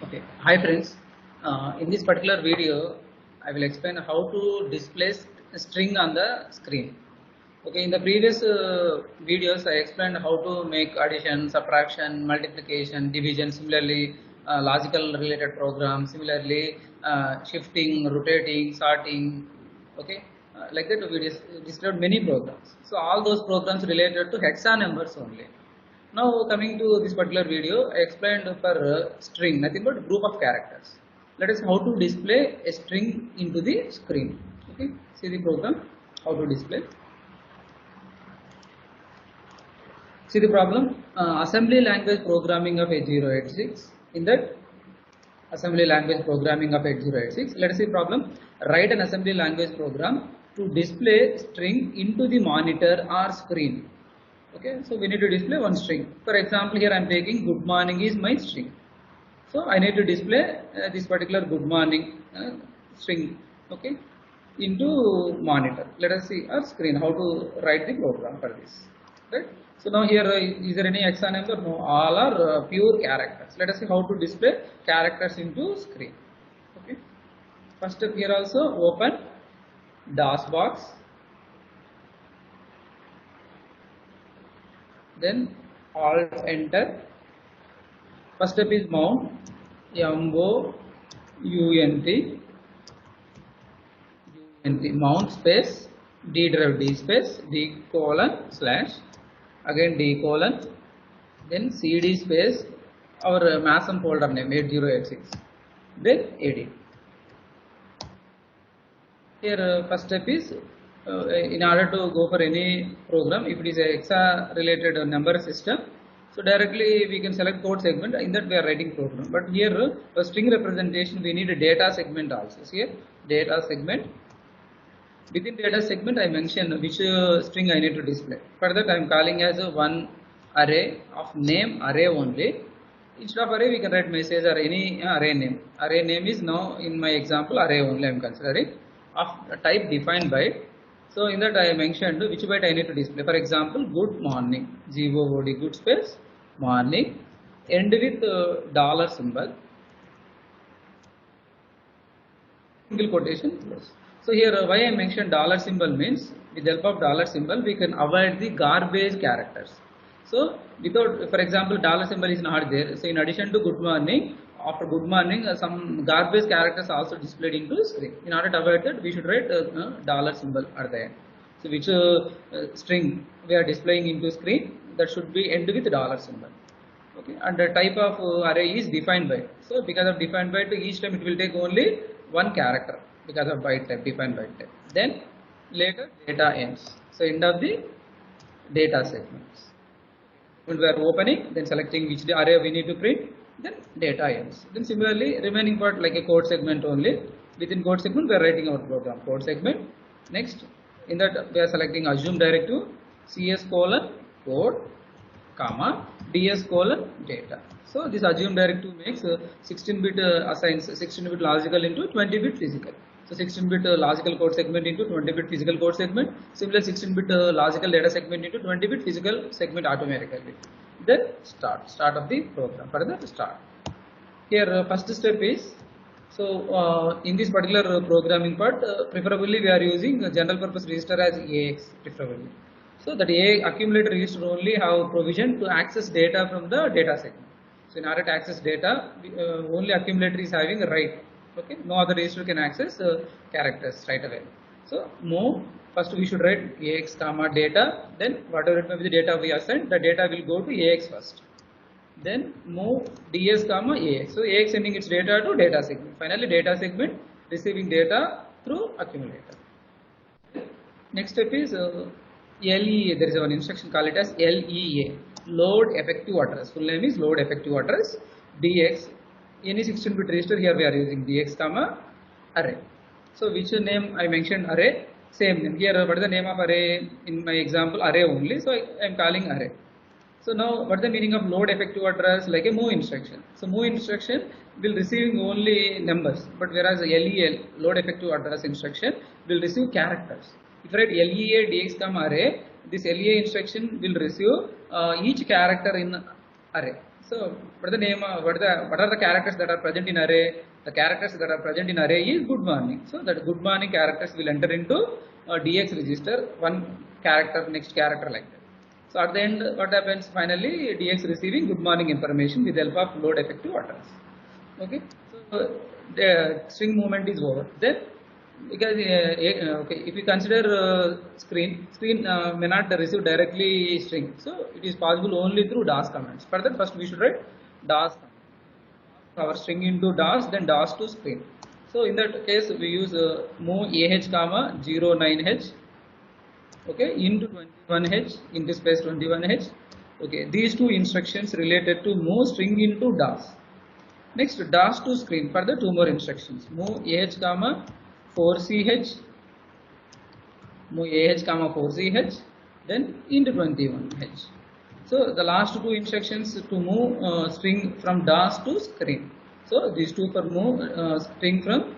Okay, hi friends. In this particular video, I will explain how to display string on the screen. Okay, in the previous videos, I explained how to make addition, subtraction, multiplication, division. Similarly, logical related programs. Similarly, shifting, rotating, sorting. Okay, like that we described many programs. So all those programs related to hexa numbers only. Now coming to this particular video, I explained for string, nothing but group of characters. Let us how to display a string into the screen. Okay, see the program, how to display. See the problem, assembly language programming of 8086. In that assembly language programming of 8086, let us see problem. Write an assembly language program to display string into the monitor or screen. Okay, so we need to display one string. For example, here I am taking good morning is my string. So I need to display this particular good morning string, okay, into monitor. Let us see our screen how to write the program for this. Right. So now here is there any hexa number? No, all are pure characters. Let us see how to display characters into screen. Okay. First step here also open DOS box. Then alt enter. First step is mount, mount space d drive d space d colon slash again d colon then cd space our MASM folder name 8086 then AD. Here first step is in order to go for any program, if it is a hexa related number system, so directly we can select code segment, in that we are writing program. But here for string representation we need a data segment also. So here data segment, within data segment I mention which string I need to display. For that I am calling as one array of name array only. Instead of array we can write message or any array name. Array name is now in my example array only I am considering, of type defined by. So in that I mentioned which byte I need to display. For example, good morning, GOOD, good space, morning, end with dollar symbol, single quotation close. So here why I mentioned dollar symbol means with the help of dollar symbol we can avoid the garbage characters. So without, for example, dollar symbol is not there. So in addition to good morning, after good morning some garbage characters also displayed into the screen. In order to avoid that we should write dollar symbol at the end. So which string we are displaying into screen, that should be end with dollar symbol. Okay, and the type of array is defined by. So because of defined by, to each time it will take only one character because of byte type, defined byte type. Then later data ends. So end of the data segments. When we are opening, then selecting which array we need to print, then data ends. Then similarly remaining part like a code segment only. Within code segment we are writing our program code segment. Next in that we are selecting assume directive cs colon code comma ds colon data. So this assume directive makes 16-bit assigns 16-bit logical into 20-bit physical. So 16-bit logical code segment into 20-bit physical code segment. Similar 16-bit logical data segment into 20-bit physical segment automatically. Then start of the program. For the start. Here first step is, so in this particular programming part, preferably we are using general purpose register as AX preferably. So that A accumulator register only have provision to access data from the data segment. So in order to access data, only accumulator is having a write. Okay, no other register can access characters right away. So move, first we should write AX comma data, then whatever it may be the data we assign, the data will go to AX first. Then move ds comma AX. So AX sending its data to data segment. Finally data segment receiving data through accumulator. Next step is LEA. There is one instruction, call it as LEA, load effective address. Full name is load effective address DX. Any 16-bit register, here we are using DX comma array. So which name I mentioned array, same name. Here what is the name of array? In my example array only, so I am calling array. So now what is the meaning of load effective address? Like a move instruction. So move instruction will receiving only numbers, but whereas LEL load effective address instruction will receive characters. If I write LEA DX comma array, this LEA instruction will receive each character in array. So what are the name? What are the characters that are present in array? The characters that are present in array is good morning. So that good morning characters will enter into DX register, one character, next character, like that. So at the end, what happens? Finally, DX receiving good morning information with the help of load effective utterance. Okay. So the string movement is over. Then because okay, if you consider screen may not receive directly string, so it is possible only through DOS commands. For that, first we should write DOS command. Our string into DOS, then DOS to screen. So in that case, we use move ah comma 09h, okay, into 21h, into space 21h. Okay, these two instructions related to move string into DOS. Next, DOS to screen. Further, two more instructions: move ah comma 4ch, move ah comma 4ch, then into 21h. So the last two instructions to move string from DOS to screen. So these two for move string from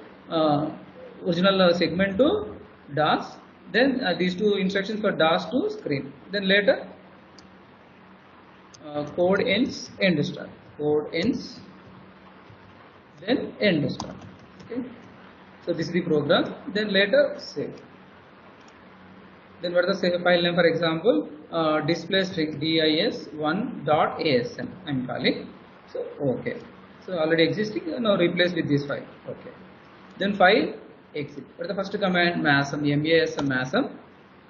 original segment to DOS. Then these two instructions for DOS to screen. Then later code ends, end star. Code ends, then end star. Okay. So this is the program. Then later save. Then what is the save file name? For example, display string dis1.asm I am calling. So okay. So already existing, now replace with this file. Okay. Then file exit. What is the first command? Masm, masm,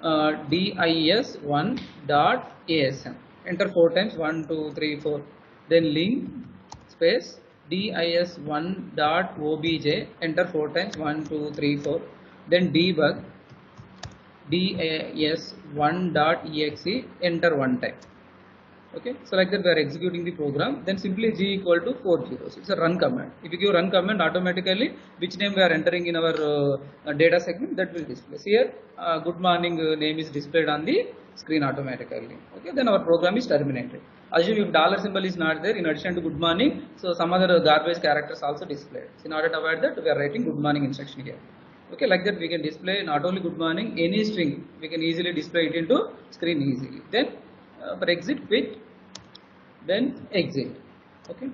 dis1.asm. Enter 4 times, 1, 2, 3, 4. Then link space dis1.obj. Enter 4 times, 1, 2, 3, 4. Then debug dis1.exe. Enter 1 time. Okay, so like that we are executing the program. Then simply g equal to 4 zeros. It's a run command. If you give run command, automatically which name we are entering in our data segment, that will display. So here good morning name is displayed on the screen automatically. Okay, then our program is terminated. Assume if dollar symbol is not there, in addition to good morning, so some other garbage characters also displayed. So in order to avoid that, we are writing good morning instruction here. Okay, like that we can display not only good morning, any string we can easily display it into screen easily. Then for exit quit, then exit. Okay.